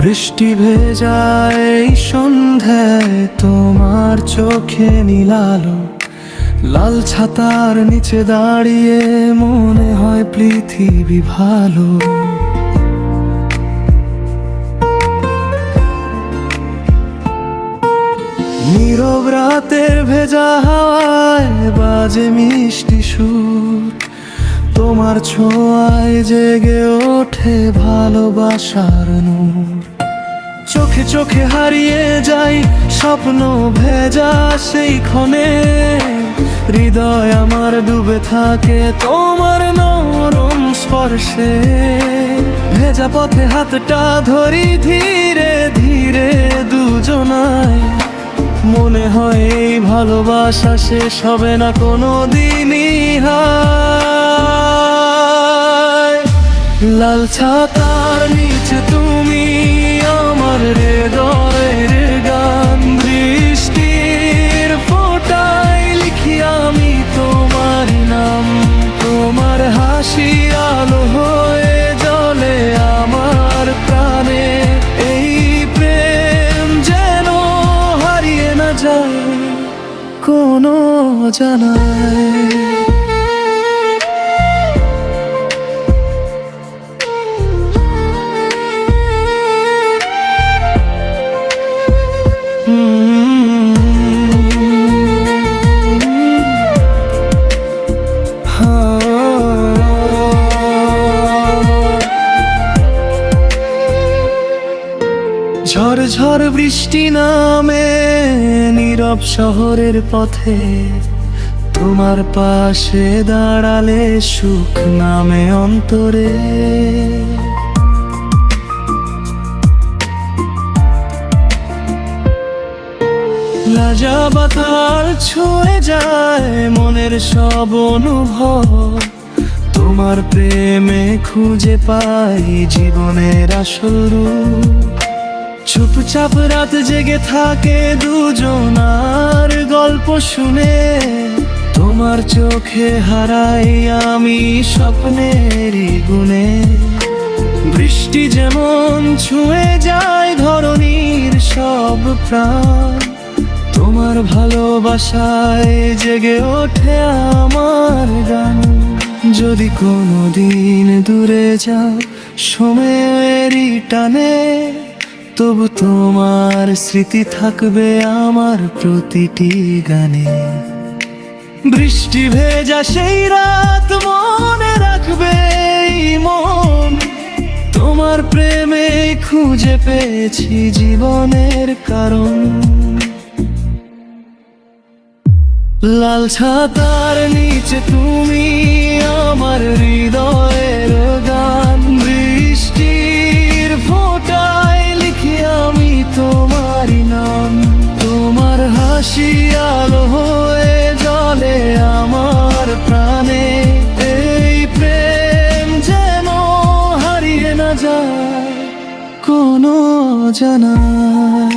বৃষ্টি ভেজায় এই সন্ধ্যায় তোমার চোখে নীলালো, লাল ছাতার নিচে দাঁড়িয়ে মনে হয় পৃথিবী ভালো। নীরব রাতের ভেজা হাওয়ায় বাজে মিষ্টি সুর, তোমার ছোঁয়ায় জেগে ওঠে ভালোবাসার নূর। চোখে চোখে হারিয়ে যাই স্বপ্ন ভেজা সেই ক্ষণে, হৃদয় আমার ডুবে থাকে তোমার নরম স্পর্শে। ভেজা পথে হাতটা ধরি ধীরে ধীরে দুজনায়, মনে হয় এই ভালোবাসা শেষ হবে না কোনো দিনই। হায় লাল ছাতার নিচে তুমি আমার হৃদয়ের গান, বৃষ্টির ফোঁটায় লিখি আমি তোমার নাম। তোমার হাসি আলো হয়ে জ্বলে আমার প্রাণে, এই প্রেম যেন হারিয়ে না যায় কোনো জানায়। ঝড় ঝড় বৃষ্টি নামে নীরব শহরের পথে, তোমার পাশে দাঁড়ালে সুখ নামে অন্তরে। লাজা বাতাল ছুঁয়ে যায় মনের সব অনুভব, তোমার প্রেমে খুঁজে পাই জীবনের আসল রূপ। চুপচাপ রাত জেগে থাকে দুজনার গল্প শুনে, তোমার চোখে হারাই আমি স্বপ্নেরই গুণে। বৃষ্টি যেমন ছুঁয়ে যায় ধরণীর সব প্রাণ, তোমার ভালোবাসায় জেগে ওঠে আমার গান। যদি কোনোদিন দূরে যাও সময়েরই টানে, তবু তোমার স্মৃতি থাকবে আমার প্রতিটি গানে। বৃষ্টি ভেজা সেই রাত মনে রাখবে এই মন, তোমার প্রেমে খুঁজে পেয়েছি জীবনের কারণ। লাল ছাতার নিচে তুমি আমার হৃদয়ের গান, বৃষ্টির ফোঁটায় লিখি আমি তোমারই নাম। তোমার হাসি আলো হয়ে জ্বলে আমার প্রাণে, এই প্রেম যেন হারিয়ে না যায় কোনো জানায়।